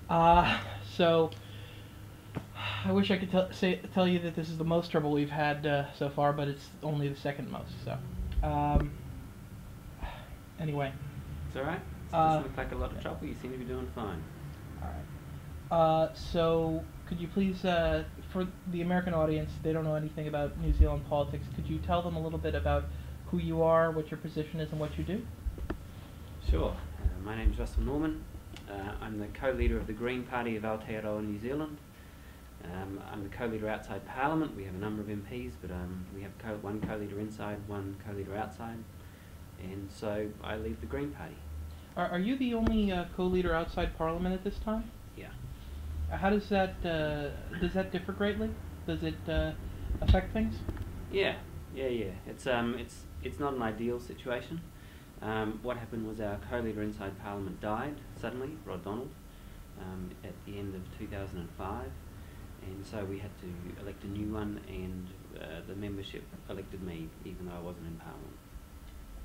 Uh, so I wish I could tell you that this is the most trouble we've had so far, but it's only the second most. So, anyway, It's alright. It doesn't uh, look like a lot of trouble. You seem to be doing fine. all right. So could you please, for the American audience, they don't know anything about New Zealand politics. Could you tell them a little bit about who you are, what your position is, and what you do? Sure. My name's Russell Norman. I'm the co-leader of the Green Party of Aotearoa, New Zealand. I'm the co-leader outside Parliament. We have a number of MPs, but we have one co-leader inside, one co-leader outside. And so I lead the Green Party. Are you the only co-leader outside Parliament at this time? Yeah. How does that differ greatly? Does it affect things? Yeah. It's not an ideal situation. What happened was our co-leader inside Parliament died suddenly, Rod Donald, at the end of 2005, and so we had to elect a new one, and the membership elected me, even though I wasn't in Parliament.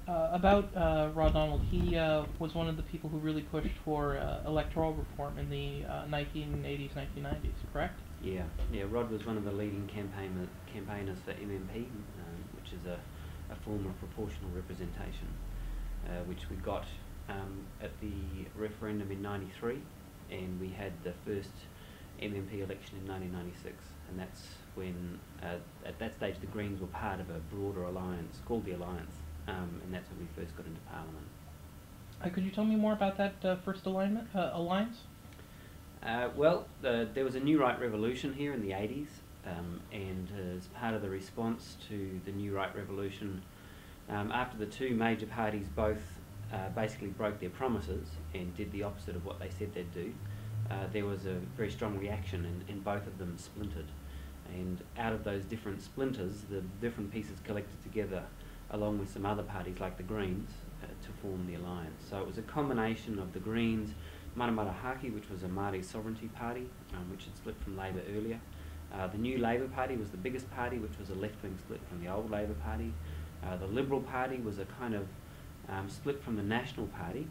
About Rod Donald, he was one of the people who really pushed for electoral reform in the 1980s, 1990s, correct? Yeah. Rod was one of the leading campaigners for MMP, which is a form of proportional representation, which we got at the referendum in '93, and we had the first MMP election in 1996, and that's when, at that stage, the Greens were part of a broader alliance called the Alliance, and that's when we first got into Parliament. Could you tell me more about that first alliance? There was a New Right revolution here in the 80s, and as part of the response to the New Right revolution, after the two major parties both basically broke their promises and did the opposite of what they said they'd do, there was a very strong reaction, and both of them splintered. And out of those different splinters, the different pieces collected together along with some other parties like the Greens to form the alliance. So it was a combination of the Greens, Manamara Haki, which was a Māori sovereignty party, which had split from Labour earlier. The New Labour Party was the biggest party, which was a left-wing split from the old Labour Party. The Liberal Party was a kind of split from the National Party.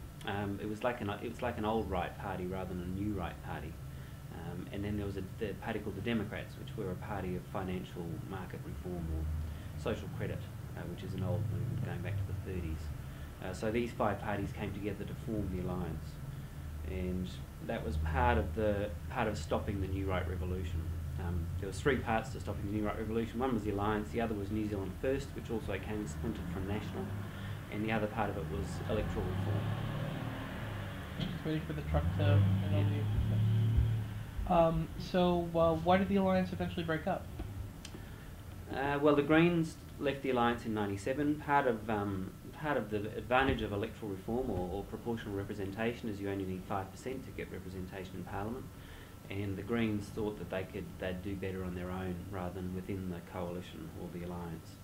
It was like an old right party rather than a new right party. And then there was the party called the Democrats, which were a party of financial market reform or social credit, which is an old movement going back to the 30s. So these five parties came together to form the alliance, and that was part of stopping the New Right Revolution. There was three parts to stopping the New Right Revolution. One was the alliance, the other was New Zealand First, which also came splintered from National, and the other part of it was electoral reform. Just waiting for the truck to. Why did the alliance eventually break up? The Greens left the alliance in '97. Part of the advantage of electoral reform or proportional representation is you only need 5% to get representation in Parliament, and the Greens thought that they'd do better on their own rather than within the coalition or the alliance.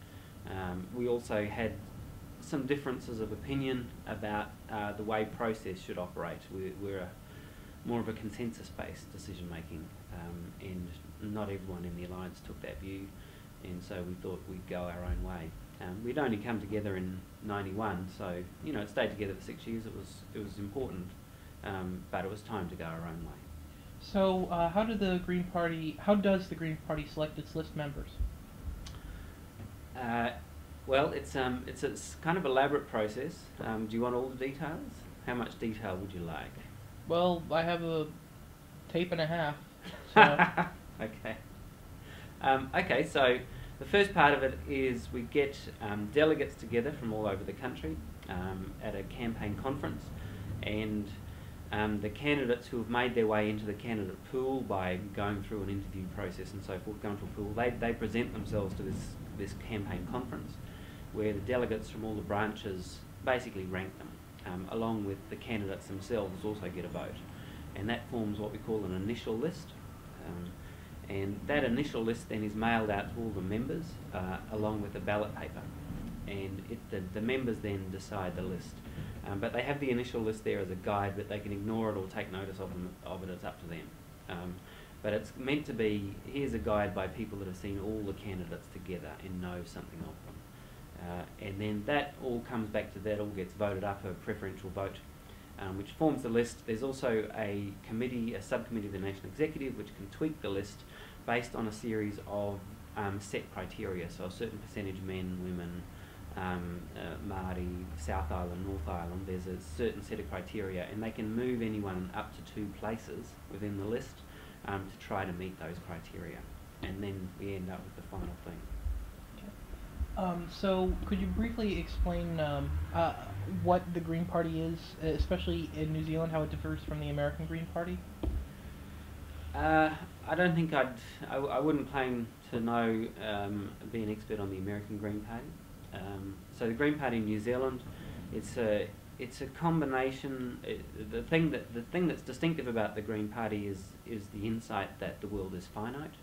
We also had some differences of opinion about the way process should operate. We're more of a consensus-based decision-making, and not everyone in the alliance took that view, and so we thought we'd go our own way. We'd only come together in '91, so it stayed together for 6 years. It was important, but it was time to go our own way. So, how does the Green Party select its list members? It's a kind of elaborate process. Do you want all the details? How much detail would you like? Well, I have a tape and a half. So. Okay, so the first part of it is we get delegates together from all over the country at a campaign conference, and the candidates who have made their way into the candidate pool by going through an interview process and so forth, going to a pool, they present themselves to this campaign conference, where the delegates from all the branches basically rank them, along with the candidates themselves also get a vote, and that forms what we call an initial list. And that initial list then is mailed out to all the members along with a ballot paper, and the members then decide the list. But they have the initial list there as a guide, but they can ignore it or take notice of it. It's up to them. But it's meant to be, here's a guide by people that have seen all the candidates together and know something of them. And then that all comes back to that, all gets voted up, a preferential vote, which forms the list. There's also a committee, a subcommittee of the National Executive, which can tweak the list based on a series of set criteria, so a certain percentage men, women, Māori, South Island, North Island. There's a certain set of criteria, and they can move anyone up to 2 places within the list to try to meet those criteria, and then we end up with the final thing. So could you briefly explain what the Green Party is, especially in New Zealand, how it differs from the American Green Party? I don't think I wouldn't claim to know, be an expert on the American Green Party. So the Green Party in New Zealand, it's a combination. The thing that's distinctive about the Green Party is the insight that the world is finite.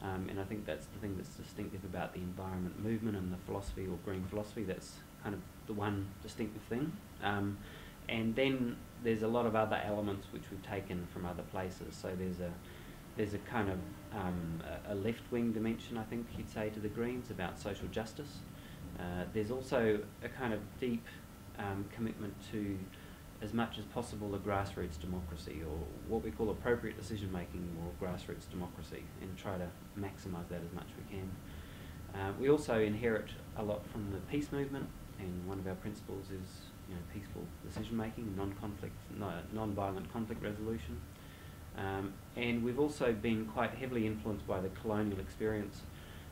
And I think that's the thing that's distinctive about the environment movement and the philosophy, or green philosophy. That's kind of the one distinctive thing. And then there's a lot of other elements which we've taken from other places. So there's a kind of a left-wing dimension, I think you'd say, to the Greens about social justice. There's also a kind of deep commitment to, as much as possible, a grassroots democracy, or what we call appropriate decision making, or grassroots democracy, and try to maximise that as much as we can. We also inherit a lot from the peace movement, and one of our principles is, peaceful decision making, non-violent conflict resolution. And we've also been quite heavily influenced by the colonial experience,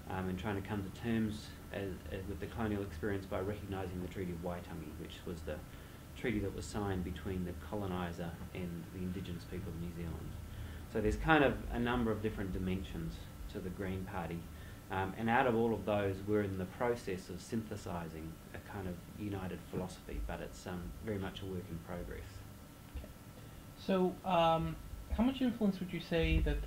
and trying to come to terms with the colonial experience by recognising the Treaty of Waitangi, which was the treaty that was signed between the coloniser and the indigenous people of New Zealand. So there's kind of a number of different dimensions to the Green Party, and out of all of those, we're in the process of synthesising a kind of united philosophy, but it's very much a work in progress. Okay. So how much influence would you say that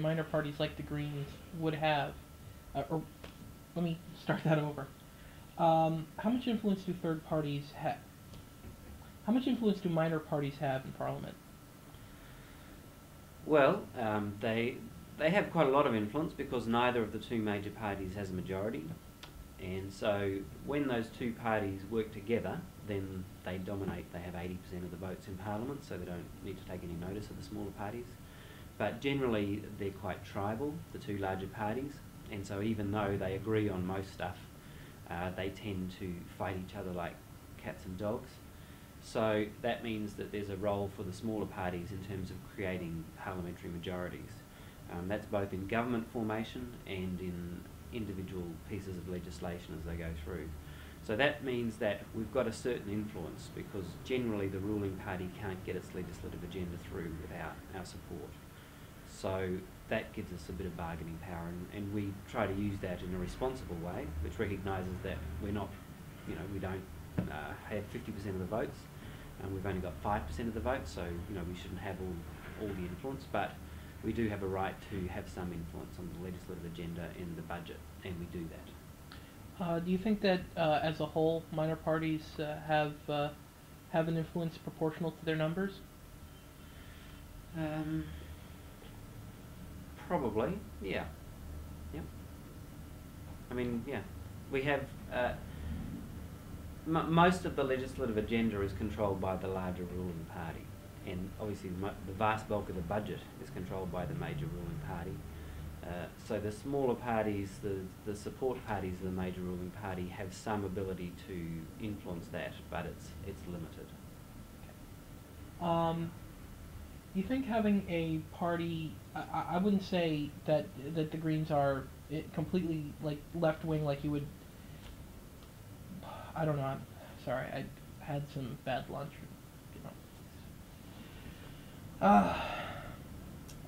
minor parties like the Greens would have, or let me start that over. How much influence do third parties have? How much influence do minor parties have in Parliament? Well, they have quite a lot of influence, because neither of the 2 major parties has a majority, and so when those 2 parties work together, then they dominate. They have 80% of the votes in Parliament, so they don't need to take any notice of the smaller parties. But generally, they're quite tribal, the 2 larger parties, and so even though they agree on most stuff, they tend to fight each other like cats and dogs. So that means that there's a role for the smaller parties in terms of creating parliamentary majorities. That's both in government formation and in individual pieces of legislation as they go through. So that means that we've got a certain influence, because generally the ruling party can't get its legislative agenda through without our support. So that gives us a bit of bargaining power, and we try to use that in a responsible way, which recognises that we're not, we don't have 50% of the votes, and we've only got 5% of the votes, so we shouldn't have all the influence, but we do have a right to have some influence on the legislative agenda and the budget, and we do that. Do you think that, as a whole, minor parties have an influence proportional to their numbers? Probably, yeah. Yep. I mean, yeah. We have most of the legislative agenda is controlled by the larger ruling party, and obviously the vast bulk of the budget is controlled by the major ruling party. So the smaller parties, the support parties of the major ruling party, have some ability to influence that, but it's limited. Do you think having a party, I wouldn't say that the Greens are completely like left-wing, like you would, I don't know, I'm sorry, I had some bad lunch,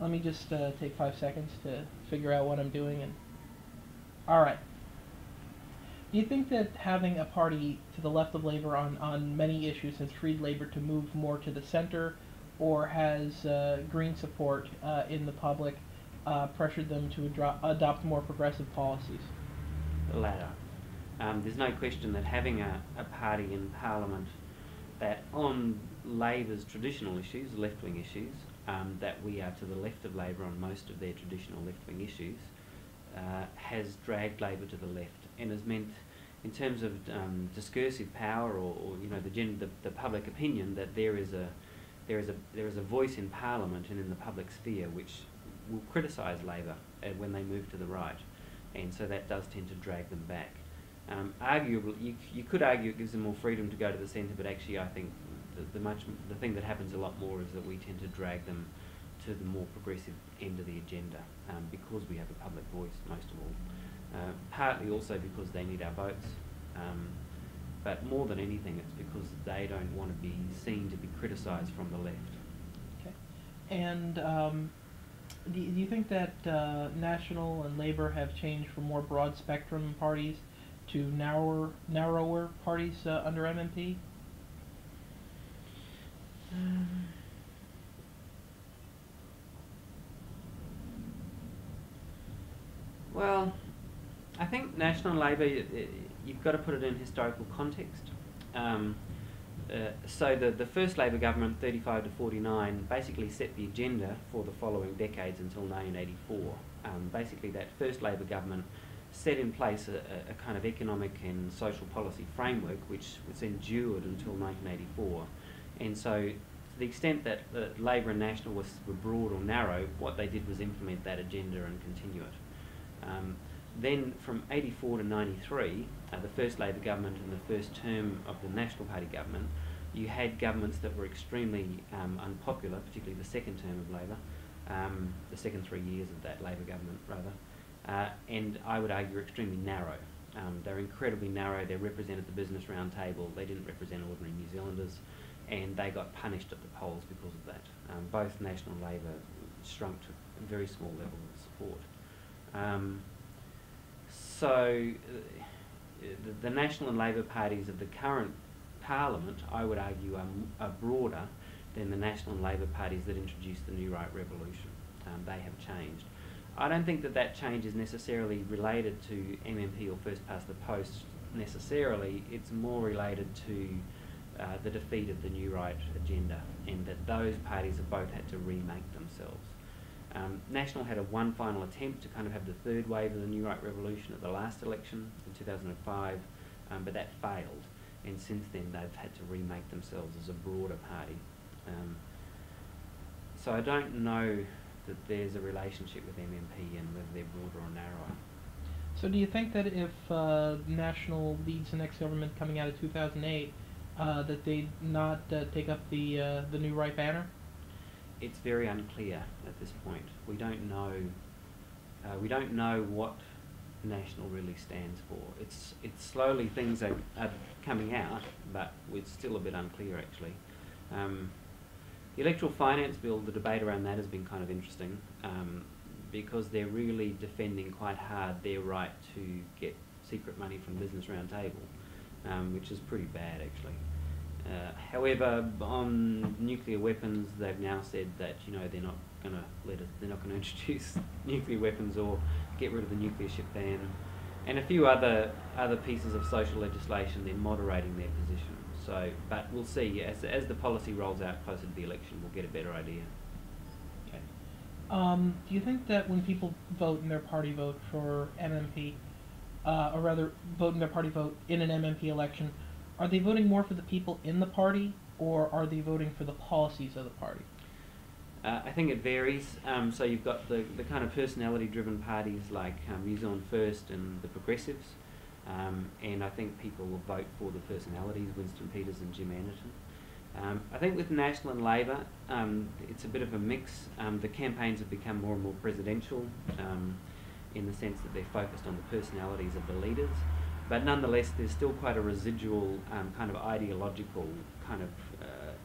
let me just take 5 seconds to figure out what I'm doing. And alright. Do you think that having a party to the left of Labour on many issues has freed Labour to move more to the centre, or has Green support in the public pressured them to adopt more progressive policies? The latter. There's no question that having a party in Parliament that on Labour's traditional issues, left-wing issues, that we are to the left of Labour on most of their traditional left-wing issues, has dragged Labour to the left, and has meant in terms of discursive power or you know the public opinion, that there is a voice in Parliament and in the public sphere which will criticise Labor when they move to the right, and so that does tend to drag them back. Arguably, you could argue it gives them more freedom to go to the centre, but actually I think the thing that happens a lot more is that we tend to drag them to the more progressive end of the agenda because we have a public voice, most of all. Partly also because they need our votes, but more than anything it's because they don't want to be seen to be criticised from the left. Okay. And do you think that National and Labour have changed from more broad spectrum parties to narrower parties under MMP? Well, I think National and Labour, you've got to put it in historical context. So the first Labour government, 35 to 49, basically set the agenda for the following decades until 1984. Basically that first Labour government set in place a kind of economic and social policy framework which was endured until 1984. And so to the extent that Labour and National were broad or narrow, what they did was implement that agenda and continue it. Then from 84 to 93, the first Labour government and the first term of the National Party government, you had governments that were extremely unpopular, particularly the second term of Labour, the second 3 years of that Labour government rather, and I would argue extremely narrow. They're incredibly narrow, they represented the business roundtable, they didn't represent ordinary New Zealanders, and they got punished at the polls because of that. Both National and Labour shrunk to a very small level of support. So the National and Labour parties of the current Parliament, I would argue, are broader than the National and Labour parties that introduced the New Right Revolution. They have changed. I don't think that change is necessarily related to MMP or First Past the Post necessarily. It's more related to the defeat of the New Right agenda, and that those parties have both had to remake themselves. National had one final attempt to kind of have the third wave of the New Right Revolution at the last election in 2005, but that failed, and since then they've had to remake themselves as a broader party. So I don't know that there's a relationship with MMP and whether they're broader or narrower. So do you think that if National leads the next government coming out of 2008, that they'd not take up the New Right banner? It's very unclear at this point. We don't know. We don't know what National really stands for. It's slowly things are coming out, but it's still a bit unclear actually. The electoral finance bill, the debate around that has been kind of interesting because they're really defending quite hard their right to get secret money from Business Roundtable, which is pretty bad actually. However, on nuclear weapons, they've now said that they're not going to introduce nuclear weapons or get rid of the nuclear ship ban, and a few other pieces of social legislation. They're moderating their position. So, but we'll see as the policy rolls out closer to the election, we'll get a better idea. Okay. Do you think that when people vote in their party vote for MMP, or rather vote in their party vote in an MMP election, are they voting more for the people in the party, or are they voting for the policies of the party? I think it varies. So you've got the kind of personality-driven parties like New Zealand First and the Progressives, and I think people will vote for the personalities, Winston Peters and Jim Anderton. I think with National and Labour, it's a bit of a mix. The campaigns have become more and more presidential in the sense that they're focused on the personalities of the leaders. But nonetheless, there's still quite a residual kind of ideological kind of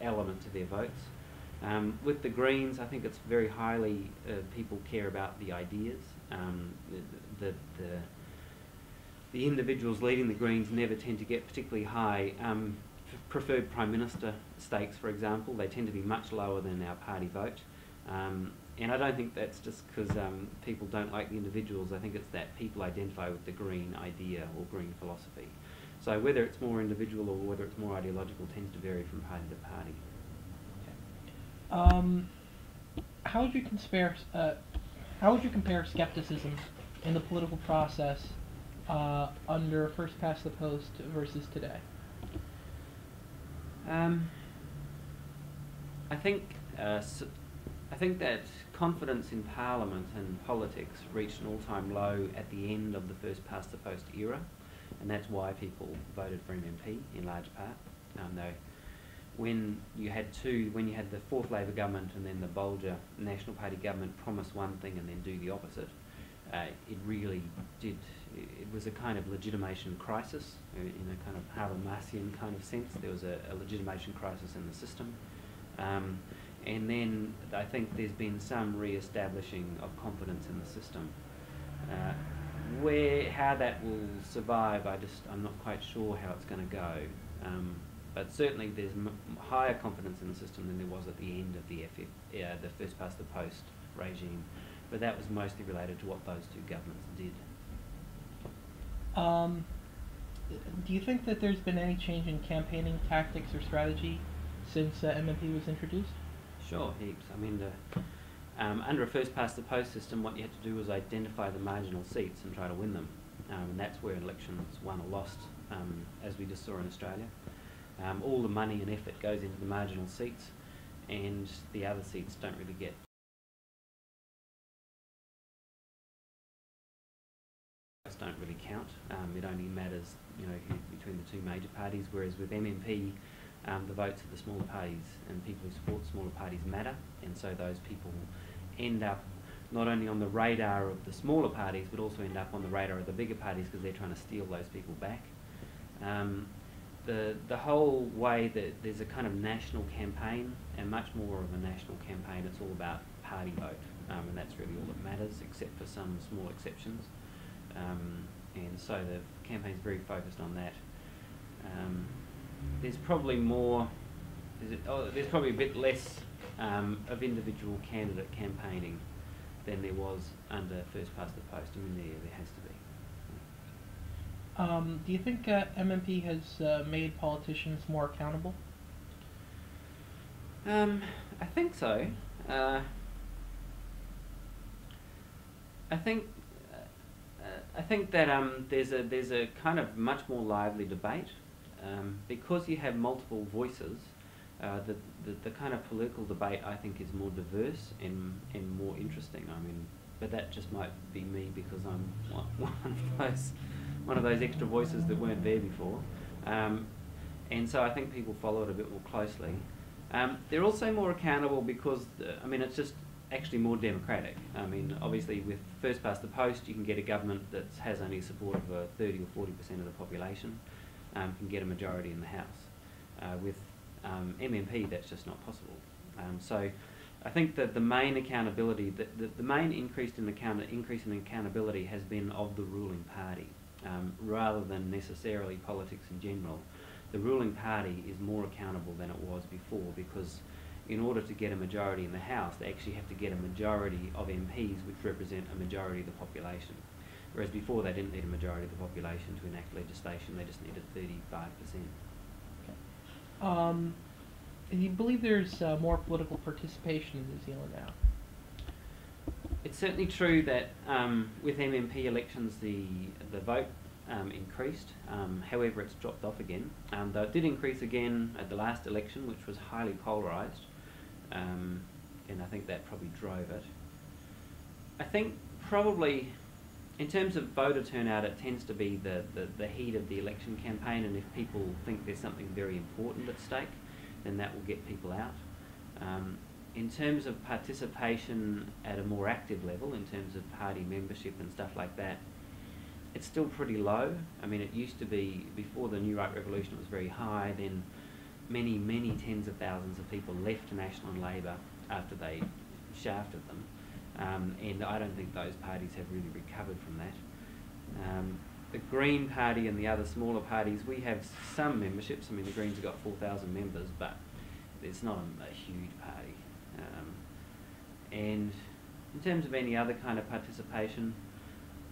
element to their votes. With the Greens, I think it's very highly people care about the ideas. The individuals leading the Greens never tend to get particularly high. Preferred Prime Minister stakes, for example, they tend to be much lower than our party vote. And I don't think that's just because people don't like the individuals. I think it's that people identify with the green idea or green philosophy. So whether it's more individual or whether it's more ideological tends to vary from party to party. Okay. How would you compare skepticism in the political process under first past the post versus today? I think I think that confidence in Parliament and politics reached an all-time low at the end of the first past the post era, and that's why people voted for MMP in large part. Though when you had the fourth Labor government and then the Bolger National Party government promise one thing and then do the opposite, it really did. It was a kind of legitimation crisis in a kind of Habermasian kind of sense. There was a legitimation crisis in the system. And then I think there's been some re-establishing of confidence in the system. How that will survive, I'm not quite sure how it's going to go. But certainly there's higher confidence in the system than there was at the end of the first past the post regime. But that was mostly related to what those two governments did. Do you think that there's been any change in campaigning tactics or strategy since MMP was introduced? Sure, heaps. I mean, under a first past the post system, what you had to do was identify the marginal seats and try to win them. And that's where elections won or lost, as we just saw in Australia. All the money and effort goes into the marginal seats, and the other seats don't really get count. It only matters, between the two major parties. Whereas with MMP, the votes of the smaller parties and people who support smaller parties matter, and so those people end up not only on the radar of the smaller parties, but also end up on the radar of the bigger parties because they're trying to steal those people back. The whole way that there's a kind of national campaign, and much more of a national campaign, it's all about party vote, and that's really all that matters, except for some small exceptions. And so the campaign's very focused on that. There's probably there's probably a bit less of individual candidate campaigning than there was under first past the post. I mean, there has to be. Do you think MMP has made politicians more accountable? I think so. I think that there's a kind of much more lively debate because you have multiple voices. The kind of political debate, I think, is more diverse and more interesting. I mean, but that just might be me because I'm one of those extra voices that weren't there before, and so I think people follow it a bit more closely. They're also more accountable because it's just actually more democratic. I mean, obviously with first past the post, you can get a government that has only support of 30 or 40% of the population, can get a majority in the House. With MMP, that's just not possible. So I think that the main accountability, the main increase in accountability has been of the ruling party, rather than necessarily politics in general. The ruling party is more accountable than it was before because in order to get a majority in the House, they actually have to get a majority of MPs which represent a majority of the population. Whereas before they didn't need a majority of the population to enact legislation, they just needed 35%. Okay. Do you believe there's more political participation in New Zealand now? It's certainly true that with MMP elections the vote increased. However, it's dropped off again. Though it did increase again at the last election, which was highly polarised, and I think that probably drove it. I think probably in terms of voter turnout, it tends to be the heat of the election campaign, and if people think there's something very important at stake, then that will get people out. In terms of participation at a more active level, in terms of party membership and stuff like that, it's still pretty low. I mean, it used to be, before the New Right Revolution, it was very high. Then many, many tens of thousands of people left National and Labor after they shafted them. And I don't think those parties have really recovered from that. The Green Party and the other smaller parties, we have some memberships. I mean, the Greens have got 4,000 members, but it's not a huge party. And in terms of any other kind of participation,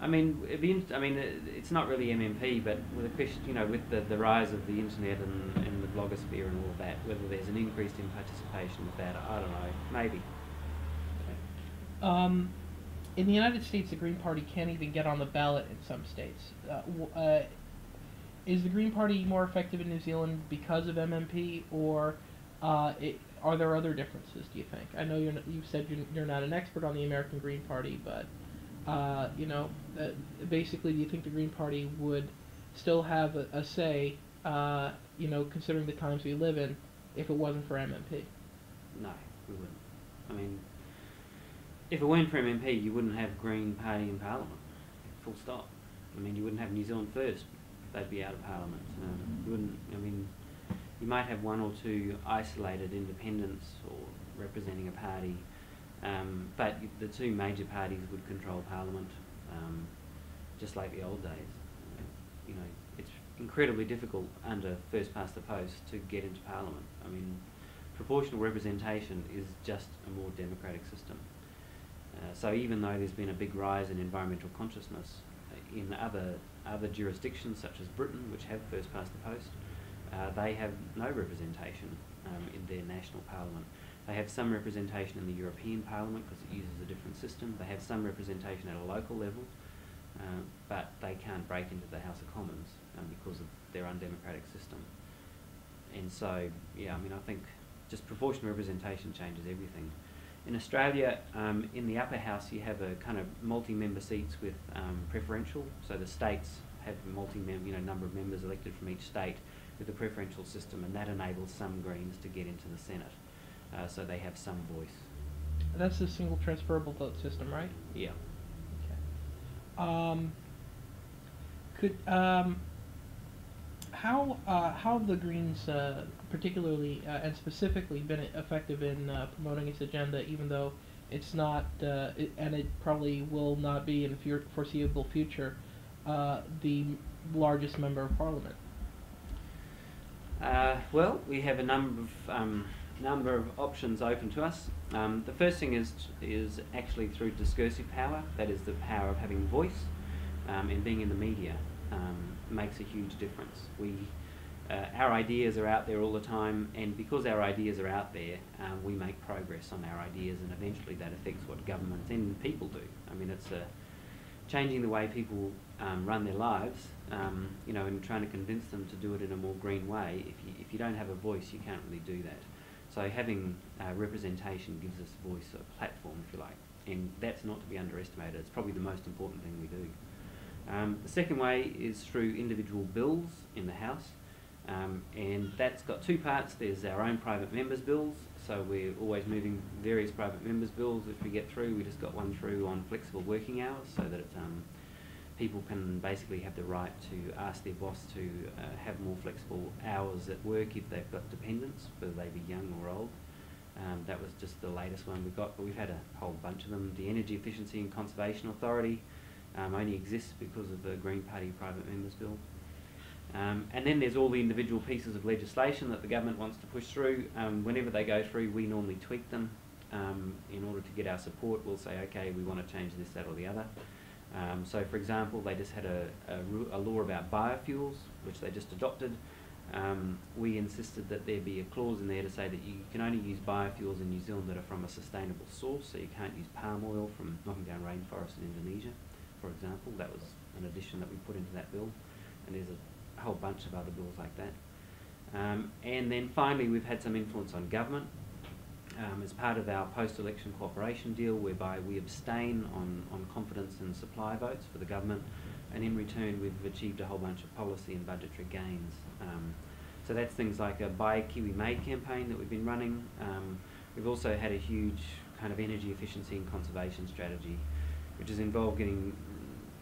it's not really MMP, but with the question, with the rise of the internet and the blogosphere and all of that, whether there's an increase in participation with that, I don't know, maybe. in the United States, the Green Party can't even get on the ballot in some states. Is the Green Party more effective in New Zealand because of MMP, or are there other differences? Do you think? I know you've said you're not an expert on the American Green Party, but basically, do you think the Green Party would still have a say? Considering the times we live in, if it wasn't for MMP. No, we wouldn't. I mean, if it weren't for MMP, you wouldn't have Green Party in Parliament. Full stop. I mean, you wouldn't have New Zealand First. They'd be out of Parliament. You wouldn't. I mean, you might have one or two isolated independents or representing a party, but the two major parties would control Parliament, just like the old days. It's incredibly difficult under first past the post to get into Parliament. I mean, proportional representation is just a more democratic system. So even though there's been a big rise in environmental consciousness in other jurisdictions such as Britain, which have first past the post, they have no representation in their national parliament. They have some representation in the European Parliament because it uses a different system. They have some representation at a local level, but they can't break into the House of Commons because of their undemocratic system. And so, yeah, I mean, I think just proportional representation changes everything. In Australia, in the upper house, you have a kind of multi-member seats with preferential. So the states have number of members elected from each state with a preferential system, and that enables some Greens to get into the Senate. So they have some voice. That's the single transferable vote system, right? Yeah. Okay. How have the Greens, particularly and specifically, been effective in promoting its agenda, even though it's not, and it probably will not be in the foreseeable future, the largest member of Parliament? Well, we have a number of options open to us. The first thing is actually through discursive power. That is the power of having voice, and being in the media makes a huge difference. Our ideas are out there all the time, and because our ideas are out there, we make progress on our ideas, and eventually that affects what governments and people do. I mean, it's changing the way people run their lives, and trying to convince them to do it in a more green way. If you don't have a voice, you can't really do that. So having representation gives us a voice, a platform, if you like, and that's not to be underestimated. It's probably the most important thing we do. The second way is through individual bills in the House, and that's got two parts. There's our own private members' bills, so we're always moving various private members' bills which we get through. We just got one through on flexible working hours, so that people can basically have the right to ask their boss to have more flexible hours at work if they've got dependents, whether they be young or old. That was just the latest one we got, but we've had a whole bunch of them. The Energy Efficiency and Conservation Authority only exists because of the Green Party private members bill. And then there's all the individual pieces of legislation that the government wants to push through. Whenever they go through, we normally tweak them in order to get our support. We'll say, okay, we want to change this, that or the other. So for example, they just had a law about biofuels, which they just adopted. We insisted that there be a clause in there to say that you can only use biofuels in New Zealand that are from a sustainable source, so you can't use palm oil from knocking down rainforests in Indonesia, for example. That was an addition that we put into that bill, and there's a whole bunch of other bills like that. And then finally, we've had some influence on government as part of our post-election cooperation deal, whereby we abstain on confidence and supply votes for the government, and in return we've achieved a whole bunch of policy and budgetary gains. So that's things like a Buy Kiwi Made campaign that we've been running. We've also had a huge kind of energy efficiency and conservation strategy, which has involved getting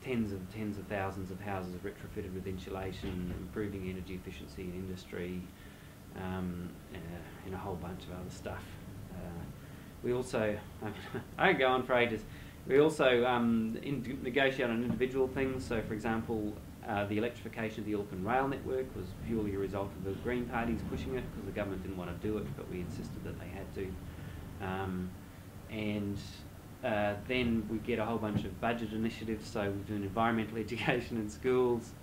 tens of thousands of houses retrofitted with insulation, improving energy efficiency in industry, and a whole bunch of other stuff. We also, I could go on for ages, we also negotiate on individual things. So for example, the electrification of the Auckland rail network was purely a result of the Green Parties pushing it, because the government didn't want to do it, but we insisted that they had to. Then we get a whole bunch of budget initiatives. So we're doing environmental education in schools,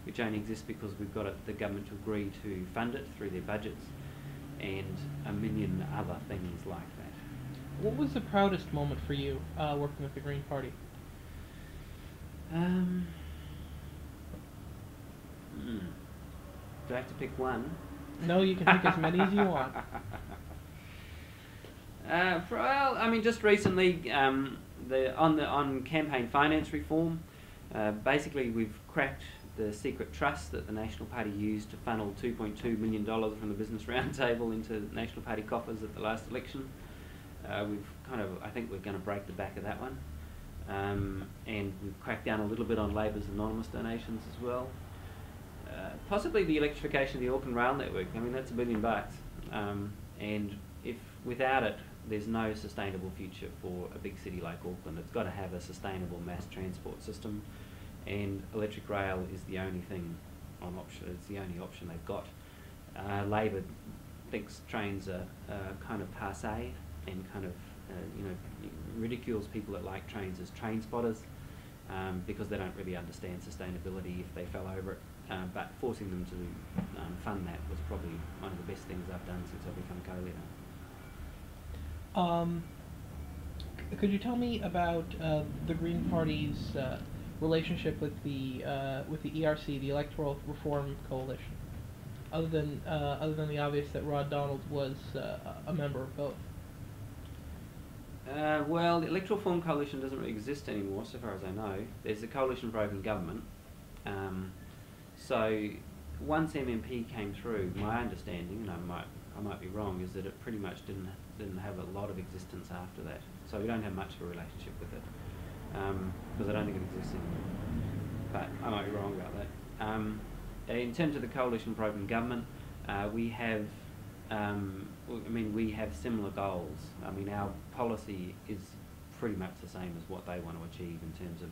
which only exists because we've got the government to agree to fund it through their budgets, and a million other things like that. What was the proudest moment for you working with the Green Party? Um, hmm. Do I have to pick one? No, you can pick as many as you want. Well, I mean, just recently, on campaign finance reform, basically we've cracked the secret trust that the National Party used to funnel $2.2 million from the Business Roundtable into National Party coffers at the last election. I think we're going to break the back of that one. And we've cracked down a little bit on Labor's anonymous donations as well. Possibly the electrification of the Auckland Rail Network. I mean, that's $1 billion. And if without it, there's no sustainable future for a big city like Auckland. It's got to have a sustainable mass transport system, and electric rail is the only thing on option. It's the only option they've got. Labor thinks trains are kind of passé, and kind of ridicules people that like trains as train spotters, because they don't really understand sustainability if they fell over it. But forcing them to fund that was probably one of the best things I've done since I've become co-leader. Could you tell me about the Green Party's relationship with the ERC, the Electoral Reform Coalition? Other than the obvious that Rod Donald was a member of both. Well, the Electoral Reform Coalition doesn't really exist anymore, so far as I know. There's the Coalition for Open Government. So once MMP came through, my understanding, and I might be wrong, is that it pretty much didn't have a lot of existence after that. So we don't have much of a relationship with it, because I don't think it exists anymore. But I might be wrong about that. In terms of the Coalition for Open Government, we have similar goals. I mean, our policy is pretty much the same as what they want to achieve in terms of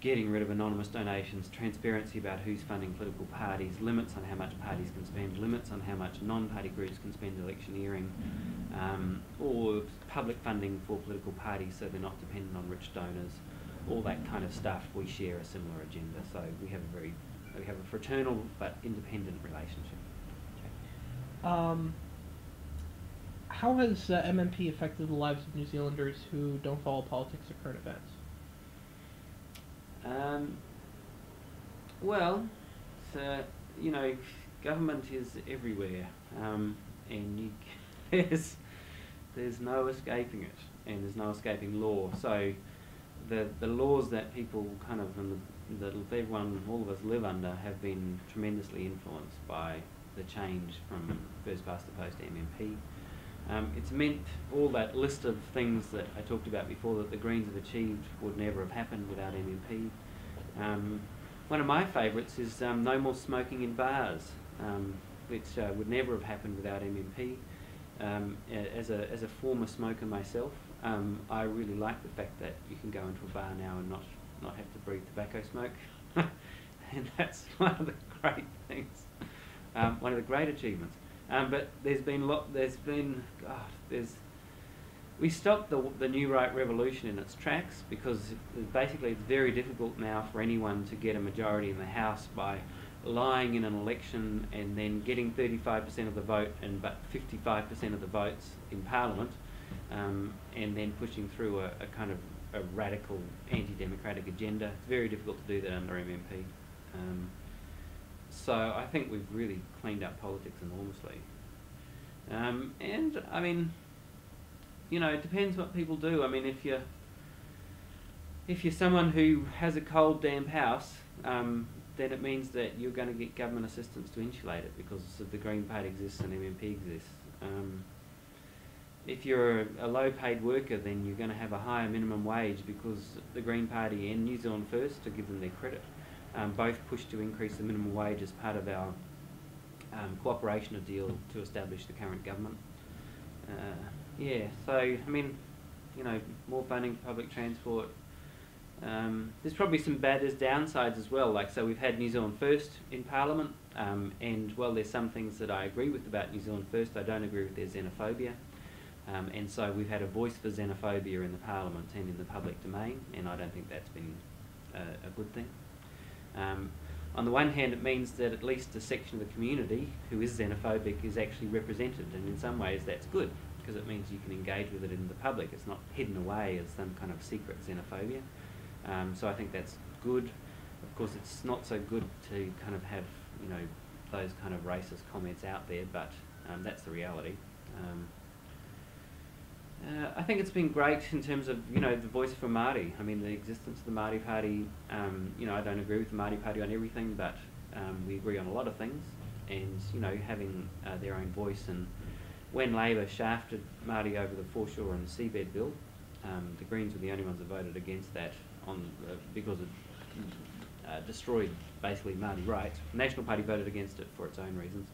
getting rid of anonymous donations, transparency about who's funding political parties, limits on how much parties can spend, limits on how much non-party groups can spend electioneering, or public funding for political parties so they're not dependent on rich donors, all that kind of stuff. We share a similar agenda, so we have a fraternal but independent relationship. How has MMP affected the lives of New Zealanders who don't follow politics or current events? Well, government is everywhere, and there's no escaping it, and there's no escaping law. So the laws that people kind of all of us live under have been tremendously influenced by the change from first past the post to MMP. It's meant all that list of things that I talked about before that the Greens have achieved would never have happened without MMP. One of my favourites is no more smoking in bars, which would never have happened without MMP. As a former smoker myself, I really like the fact that you can go into a bar now and not have to breathe tobacco smoke, and that's one of the great things, one of the great achievements. But we stopped the New Right revolution in its tracks, because basically it's very difficult now for anyone to get a majority in the House by lying in an election and then getting 35% of the vote and but 55% of the votes in Parliament, and then pushing through a kind of a radical anti-democratic agenda. It's very difficult to do that under MMP. So I think we've really cleaned up politics enormously. And I mean, it depends what people do. I mean, if you're someone who has a cold, damp house, then it means that you're going to get government assistance to insulate it, because the Green Party exists and MMP exists. If you're a low-paid worker, then you're going to have a higher minimum wage, because the Green Party and New Zealand First, to give them their credit, both pushed to increase the minimum wage as part of our cooperation deal to establish the current government. So I mean, more funding for public transport. There's probably there's downsides as well. Like, so we've had New Zealand First in Parliament, and while there's some things that I agree with about New Zealand First, I don't agree with their xenophobia. And so we've had a voice for xenophobia in the Parliament and in the public domain, and I don't think that's been a good thing. On the one hand, it means that at least a section of the community who is xenophobic is actually represented, and in some ways that's good. because it means you can engage with it in the public. It's not hidden away as some kind of secret xenophobia. So I think that's good. Of course, it's not so good to kind of have, you know, those kind of racist comments out there, but that's the reality. I think it's been great in terms of, you know, the voice for Māori. I mean, the existence of the Māori Party, you know, I don't agree with the Māori Party on everything, but we agree on a lot of things. And, you know, having their own voice. And when Labor shafted Māori over the foreshore and seabed bill, the Greens were the only ones that voted against that because it destroyed basically Māori rights. The National Party voted against it for its own reasons.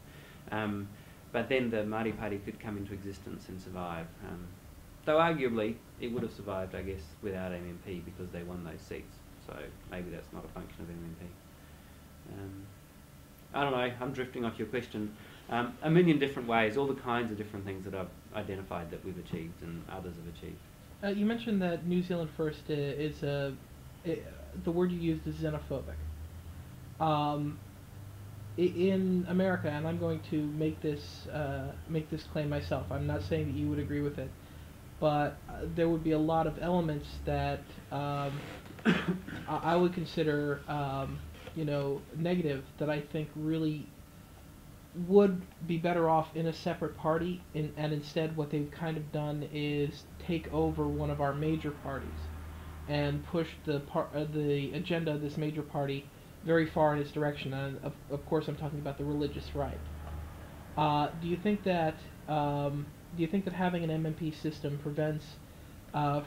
But then the Māori Party could come into existence and survive. Though arguably it would have survived, I guess, without MMP because they won those seats. So maybe that's not a function of MMP. I don't know, I'm drifting off your question. A million different ways, all the kinds of different things that I've identified that we've achieved and others have achieved. You mentioned that New Zealand First is the word you used is xenophobic. In America, and I'm going to make this claim myself. I'm not saying that you would agree with it, but there would be a lot of elements that I would consider, you know, negative that I think really would be better off in a separate party, and instead what they've kind of done is take over one of our major parties and push the agenda of this major party very far in its direction. And of course, I'm talking about the religious right. Do you think that having an MMP system prevents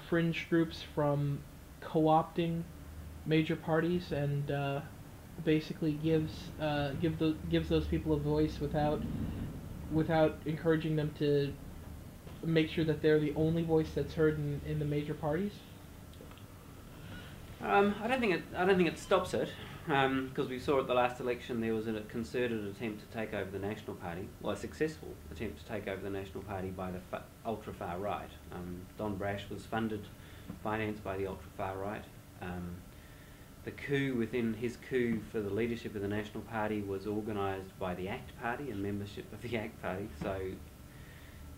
fringe groups from co-opting major parties and basically gives those people a voice without encouraging them to make sure that they're the only voice that's heard in the major parties? I don't think it stops it, because we saw at the last election there was a concerted attempt to take over the National Party, well, a successful attempt to take over the National Party by the ultra far right. Don Brash was financed by the ultra far right. The coup within his coup for the leadership of the National Party was organised by the ACT Party and membership of the ACT Party, so it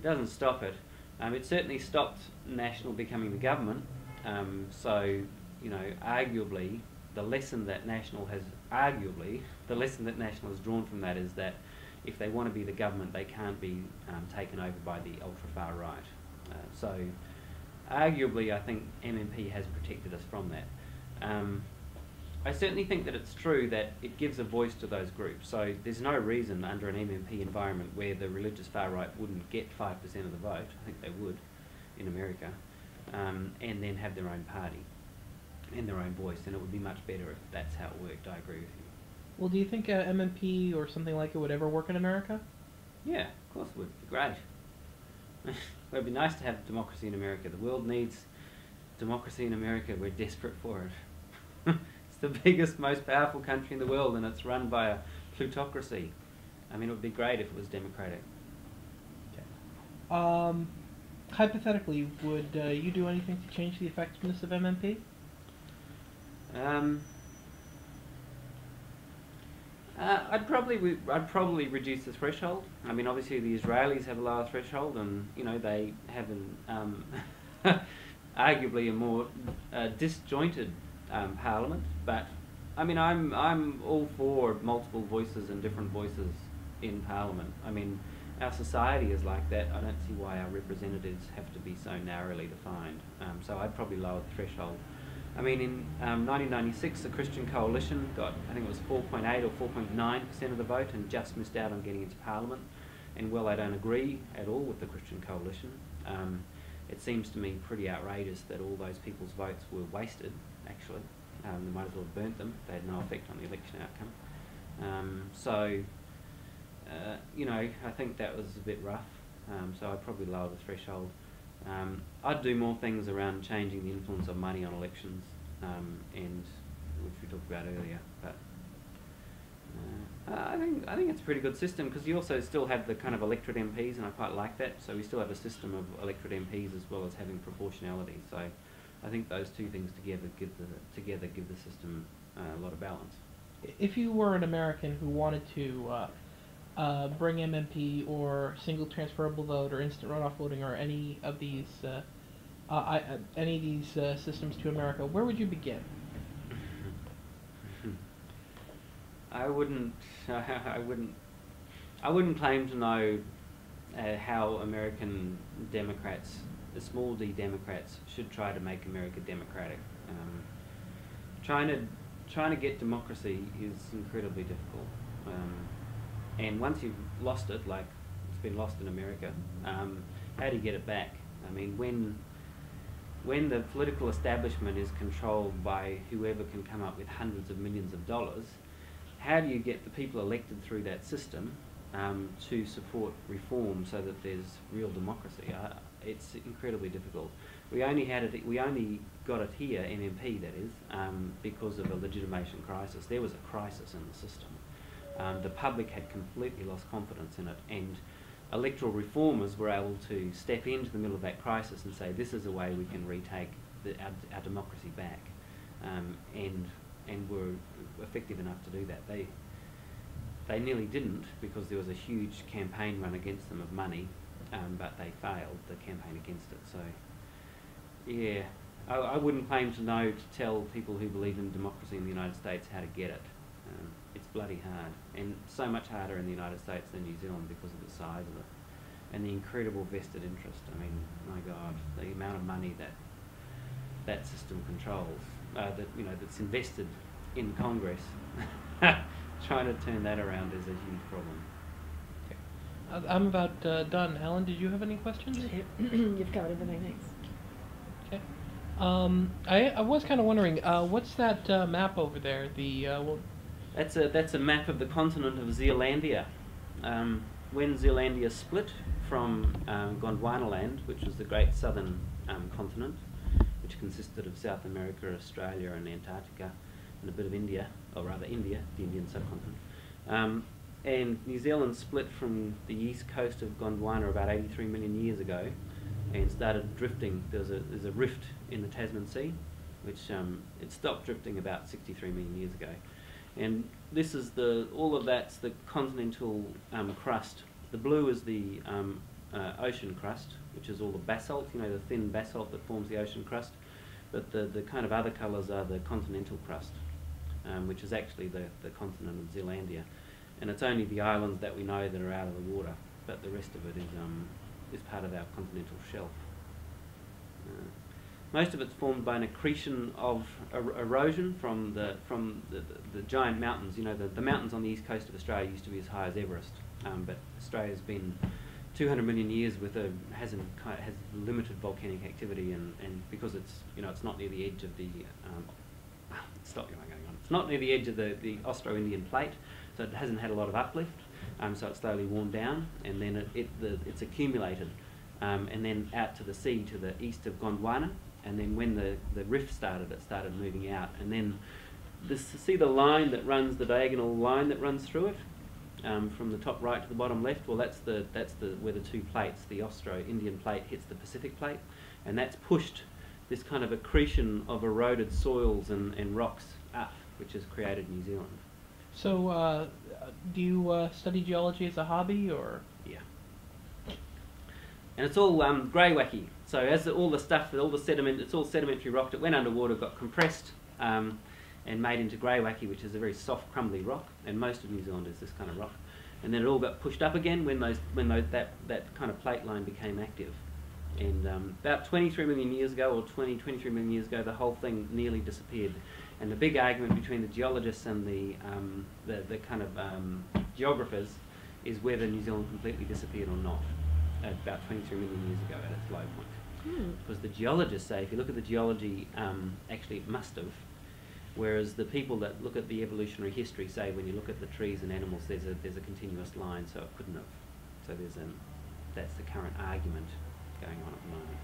doesn't stop it. It certainly stopped National becoming the government, so, you know, arguably the lesson that National has drawn from that is that if they want to be the government, they can't be taken over by the ultra far right. So arguably I think MMP has protected us from that. I certainly think that it's true that it gives a voice to those groups. So there's no reason under an MMP environment where the religious far right wouldn't get 5% of the vote. I think they would in America, and then have their own party and their own voice, and it would be much better if that's how it worked. I agree with you. Well, do you think MMP or something like it would ever work in America? Yeah, of course it would. It'd be great. It would be nice to have democracy in America. The world needs democracy in America. We're desperate for it. The biggest, most powerful country in the world, and it's run by a plutocracy. I mean, it would be great if it was democratic. Okay. Hypothetically, would you do anything to change the effectiveness of MMP? I'd probably reduce the threshold. I mean, obviously the Israelis have a lower threshold, and you know they have arguably a more disjointed parliament. But I mean, I'm all for multiple voices and different voices in parliament. I mean, our society is like that. I don't see why our representatives have to be so narrowly defined. So I'd probably lower the threshold. I mean, in 1996, the Christian Coalition got, I think it was 4.8 or 4.9% of the vote and just missed out on getting into Parliament. And while I don't agree at all with the Christian Coalition, it seems to me pretty outrageous that all those people's votes were wasted, actually. They might as well have burnt them. They had no effect on the election outcome. You know, I think that was a bit rough. So I'd probably lower the threshold. I'd do more things around changing the influence of money on elections, and which we talked about earlier. But I think it's a pretty good system because you also still have the kind of electorate MPs, and I quite like that. So we still have a system of electorate MPs as well as having proportionality. So I think those two things together give the system a lot of balance. If you were an American who wanted to bring MMP or single transferable vote or instant runoff voting or any of these systems to America, where would you begin? I wouldn't. I wouldn't claim to know how American Democrats, the small D Democrats, should try to make America democratic. Trying to get democracy is incredibly difficult. And once you've lost it, like it's been lost in America, how do you get it back? I mean, when the political establishment is controlled by whoever can come up with hundreds of millions of dollars, how do you get the people elected through that system to support reform so that there's real democracy? It's incredibly difficult. We only got it here, MMP that is, because of a legitimation crisis. There was a crisis in the system. The public had completely lost confidence in it, and electoral reformers were able to step into the middle of that crisis and say, this is a way we can retake our democracy back, and were effective enough to do that. They nearly didn't, because there was a huge campaign run against them of money, but they failed the campaign against it. So, yeah, I wouldn't claim to know to tell people who believe in democracy in the United States how to get it. It's bloody hard, and so much harder in the United States than New Zealand because of the size of it, and the incredible vested interest. I mean, my God, the amount of money that system controls, that's invested in Congress. Trying to turn that around is a huge problem. Okay. I'm about done. Alan, did you have any questions? You've covered everything, thanks. Okay. I was kind of wondering, what's that map over there? That's a map of the continent of Zealandia. When Zealandia split from Gondwanaland, which was the great southern continent, which consisted of South America, Australia and Antarctica, and a bit of India, or rather India, the Indian subcontinent. And New Zealand split from the east coast of Gondwana about 83 million years ago and started drifting. There's a rift in the Tasman Sea, which it stopped drifting about 63 million years ago. And this is all of that's the continental crust. The blue is the ocean crust, which is all the basalt, the thin basalt that forms the ocean crust. But the kind of other colours are the continental crust, which is actually the continent of Zealandia. And it's only the islands that we know that are out of the water, but the rest of it is part of our continental shelf. Most of it's formed by an accretion of erosion from the giant mountains. The mountains on the east coast of Australia used to be as high as Everest, but Australia's been 200 million years has limited volcanic activity, and because it's not near the edge of the it's not near the edge of the Austro-Indian plate, so it hasn't had a lot of uplift. So it's slowly worn down, and then it's accumulated, and then out to the sea to the east of Gondwana. And then when the rift started, it started moving out. And then see the line that runs, the diagonal line that runs through it, from the top right to the bottom left. Well, that's where the two plates, the Austro-Indian plate hits the Pacific plate, and that's pushed this kind of accretion of eroded soils and rocks up, which has created New Zealand. So, do you study geology as a hobby, or? Yeah. And it's all grey-wacky. So as all the sediment, it's all sedimentary rock that went underwater, got compressed and made into grey-wacky, which is a very soft, crumbly rock. And most of New Zealand is this kind of rock. And then it all got pushed up again when that kind of plate line became active. And about 23 million years ago, or 23 million years ago, the whole thing nearly disappeared. And the big argument between the geologists and the kind of geographers is whether New Zealand completely disappeared or not, at about 23 million years ago at its low point. Because the geologists say, if you look at the geology, actually it must have, whereas the people that look at the evolutionary history say when you look at the trees and animals, there's a continuous line, so it couldn't have. So that's the current argument going on at the moment.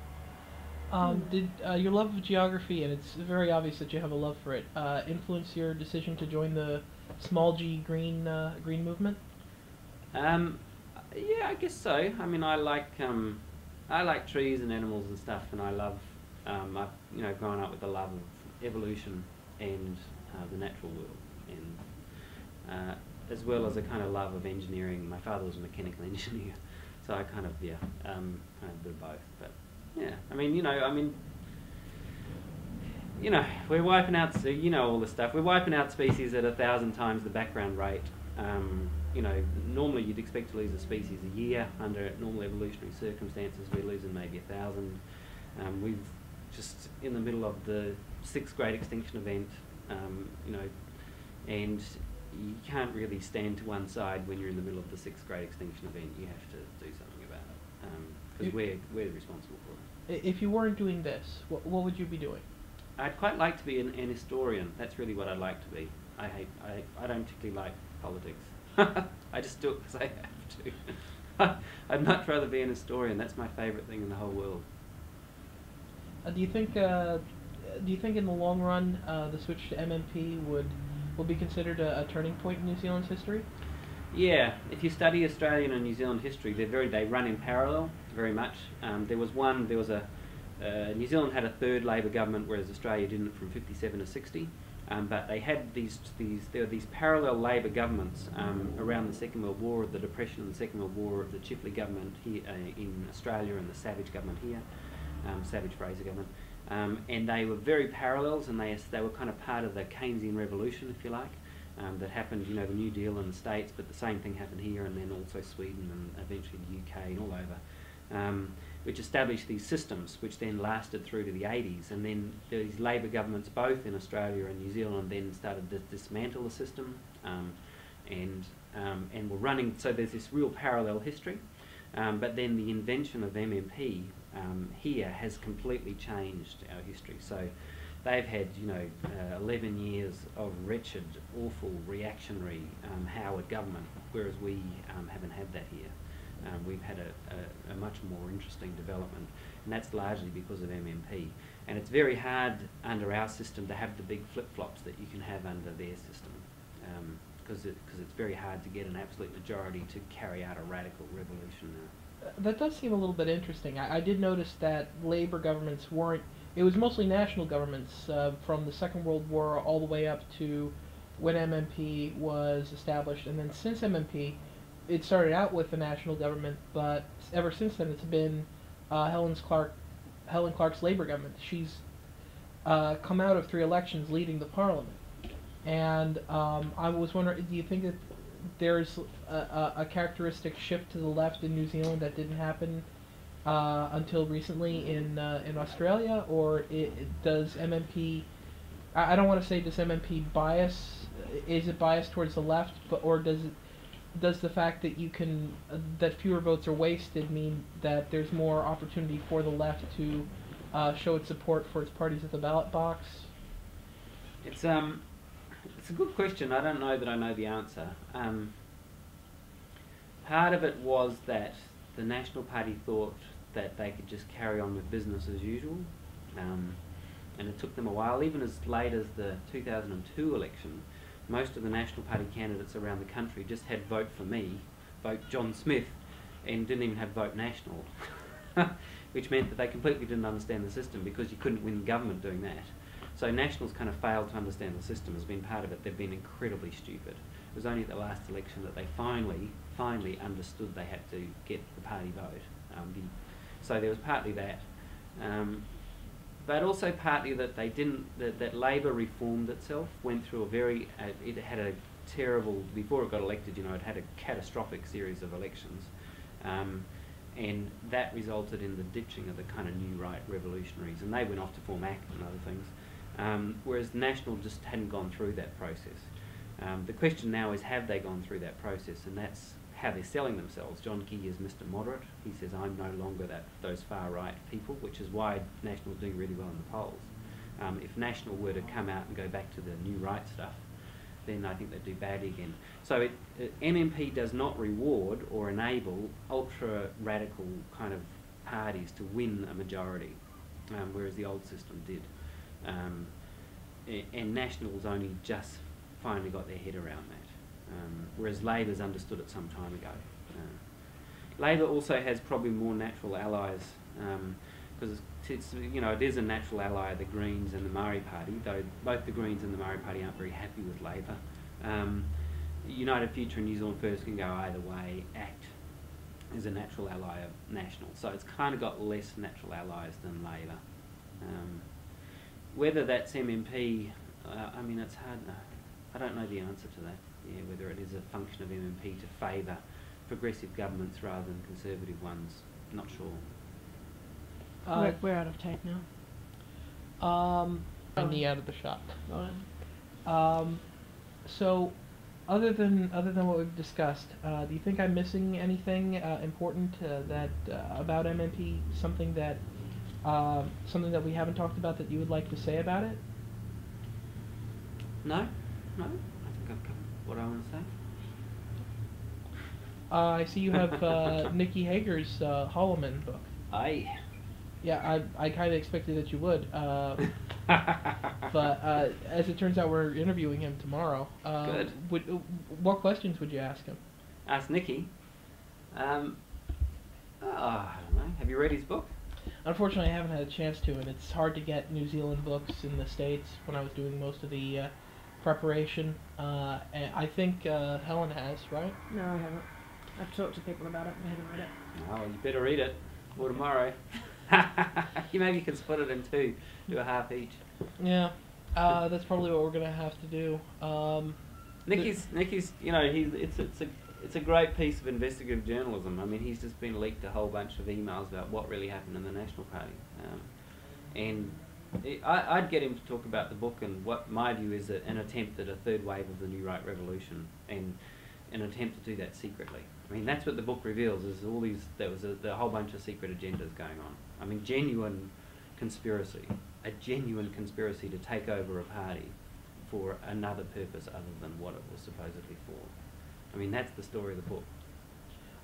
Did your love of geography, and it's very obvious that you have a love for it, influence your decision to join the small g green movement? Yeah, I guess so. I mean, I like trees and animals and stuff, and I love, I've grown up with the love of evolution and the natural world. And as well as a kind of love of engineering. My father was a mechanical engineer, so I kind of kind of a bit of both. But yeah, we're wiping out, so all the stuff. We're wiping out species at 1,000 times the background rate. Normally you'd expect to lose a species a year. Under normal evolutionary circumstances, we're losing maybe 1,000. We've just in the middle of the 6th great extinction event, and you can't really stand to one side when you're in the middle of the 6th great extinction event. You have to do something about it, because we're responsible for it. If you weren't doing this, what would you be doing? I'd quite like to be an historian. That's really what I'd like to be. I don't particularly like politics. I just do it because I have to. I'd much rather be an historian. That's my favourite thing in the whole world. Do you think in the long run the switch to MMP will be considered a turning point in New Zealand's history? Yeah, if you study Australian and New Zealand history, they run in parallel very much. New Zealand had a third Labor government, whereas Australia didn't, from 57 to 60. But they had there were these parallel Labor governments around the Second World War, the Depression and the Second World War, the Chifley government here in Australia and the Savage government here, Savage Fraser government. And they were very parallels, and they were kind of part of the Keynesian revolution, if you like, that happened, the New Deal in the States, but the same thing happened here, and then also Sweden and eventually the UK and all over, which established these systems, which then lasted through to the 80s, and then these Labor governments, both in Australia and New Zealand, then started to dismantle the system, and were running. So there's this real parallel history, but then the invention of MMP here has completely changed our history. So they've had 11 years of wretched, awful, reactionary Howard government, whereas we haven't had that here. We've had a much more interesting development, and that's largely because of MMP. And it's very hard under our system to have the big flip-flops that you can have under their system, because it's very hard to get an absolute majority to carry out a radical revolution. That does seem a little bit interesting. I did notice that Labor governments weren't. It was mostly national governments from the Second World War all the way up to when MMP was established, and then since MMP, it started out with the national government, but ever since then it's been Helen Clark's Labor government. She's come out of 3 elections leading the parliament, and I was wondering, do you think that there's a characteristic shift to the left in New Zealand that didn't happen until recently in Australia, or does MMP? I don't want to say does MMP bias? Is it biased towards the left, or does the fact that that fewer votes are wasted mean that there's more opportunity for the left to show its support for its parties at the ballot box? It's a good question. I don't know that I know the answer. Part of it was that the National Party thought that they could just carry on with business as usual, and it took them a while. Even as late as the 2002 election, most of the National Party candidates around the country just had vote for me, vote John Smith, and didn't even have vote National, which meant that they completely didn't understand the system, because you couldn't win government doing that. So Nationals kind of failed to understand the system, has been part of it. They've been incredibly stupid. It was only at the last election that they finally understood they had to get the party vote. So there was partly that. But also partly that they didn't, that Labor reformed itself, went through it had a terrible, before it got elected, it had a catastrophic series of elections. And that resulted in the ditching of the kind of new right revolutionaries, and they went off to form ACT and other things. Whereas National just hadn't gone through that process. The question now is, have they gone through that process? And that's how they're selling themselves. John Key is Mr. Moderate. He says, I'm no longer those far-right people, which is why National's doing really well in the polls. If National were to come out and go back to the new right stuff, then I think they'd do badly again. So MMP does not reward or enable ultra-radical kind of parties to win a majority, whereas the old system did. And National's only just finally got their head around that. Whereas Labor's understood it some time ago. Labor also has probably more natural allies, because it is a natural ally of the Greens and the Maori Party, though both the Greens and the Maori Party aren't very happy with Labor. United Future and New Zealand First can go either way. ACT is a natural ally of National, so it's kind of got less natural allies than Labor. Whether that's MMP, I mean, it's hard. I don't know the answer to that. Yeah, whether it is a function of MMP to favour progressive governments rather than conservative ones, not sure. We're out of tape now. My knee out of the shot. Right. So, other than what we've discussed, do you think I'm missing anything important that about MMP? Something that we haven't talked about that you would like to say about it? No, I think I've covered what I want to say. I see you have Nikki Hager's Holloman book. Aye. Yeah, I kind of expected that you would. But as it turns out, we're interviewing him tomorrow. Good. What questions would you ask him? Ask Nikki. I don't know. Have you read his book? Unfortunately, I haven't had a chance to, and it's hard to get New Zealand books in the States when I was doing most of the preparation. And I think Helen has, right? No, I haven't. I've talked to people about it, but I haven't read it. Oh, you better read it. Or tomorrow. Maybe you can split it in two. Do a half each. Yeah, that's probably what we're gonna have to do. Nikki's, you know, it's a great piece of investigative journalism. I mean, he's just been leaked a whole bunch of emails about what really happened in the National Party, and I'd get him to talk about the book and what my view is an attempt at a third wave of the New Right Revolution, and an attempt to do that secretly. I mean, that's what the book reveals, is all these, there was a whole bunch of secret agendas going on. I mean, genuine conspiracy to take over a party for another purpose other than what it was supposedly for. I mean, that's the story of the book.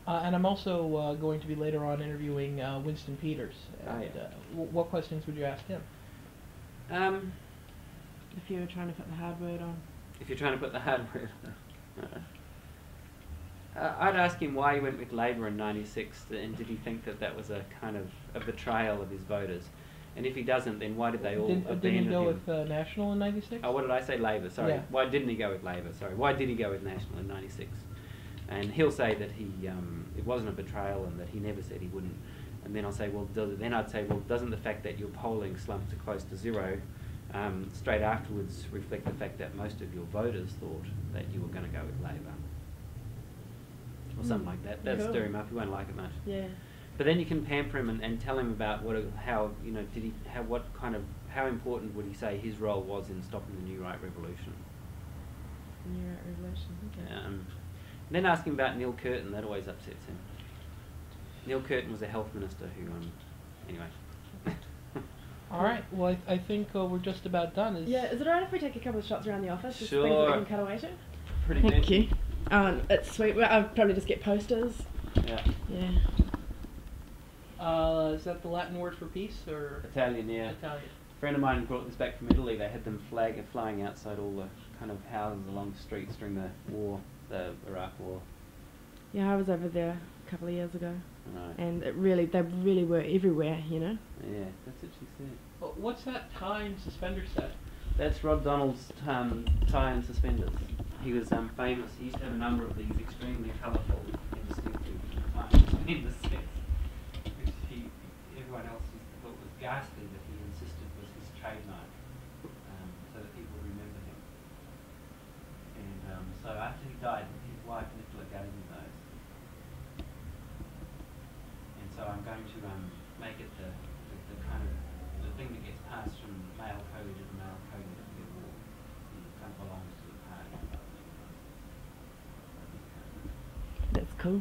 And I'm also going to be later on interviewing Winston Peters. And, yeah. What questions would you ask him? If you were trying to put the hard word on. If you're trying to put the hard word on. I'd ask him why he went with Labor in '96, and did he think that was a kind of a betrayal of his voters? And if he doesn't, then why did they all abandon him? Didn't he go with National in '96? Oh, what did I say? Labor, sorry. Yeah. Why didn't he go with Labor? Sorry. Why did he go with National in '96? And he'll say that it wasn't a betrayal and that he never said he wouldn't. And then I'll say, well, doesn't the fact that your polling slumped to close to zero straight afterwards reflect the fact that most of your voters thought that you were going to go with Labor? Or something like that. That'll stir him up. He won't like it much. Yeah. But then you can pamper him and tell him about how important would he say his role was in stopping the New Right Revolution. New Right Revolution. Okay. Then ask him about Neil Curtin. That always upsets him. Neil Curtin was a health minister who, anyway. All right. Well, I think we're just about done. Yeah. Is it alright if we take a couple of shots around the office? Just Sure. things that we can cut away to. Pretty Thank messy. you. It's sweet. Well, I'll probably just get posters. Yeah. Yeah. Is that the Latin word for peace, or Italian, yeah. Italian? A friend of mine brought this back from Italy. They had them flying outside all the kind of houses along the streets during the war, the Iraq War. Yeah, I was over there a couple of years ago, Right. and they really were everywhere. You know. Yeah, that's what she said. What's that tie and suspender set? That's Rod Donald's tie and suspenders. He was famous. He used to have a number of these extremely colourful and distinctive tie and suspenders sets, which everyone else thought was ghastly, but he insisted was his trademark, so that people would remember him. And so after he died, his wife Nicola gave him those. And so I'm going to make it the kind of the thing that gets passed from male code to male code at the war. It kind of belongs to the party. That's cool.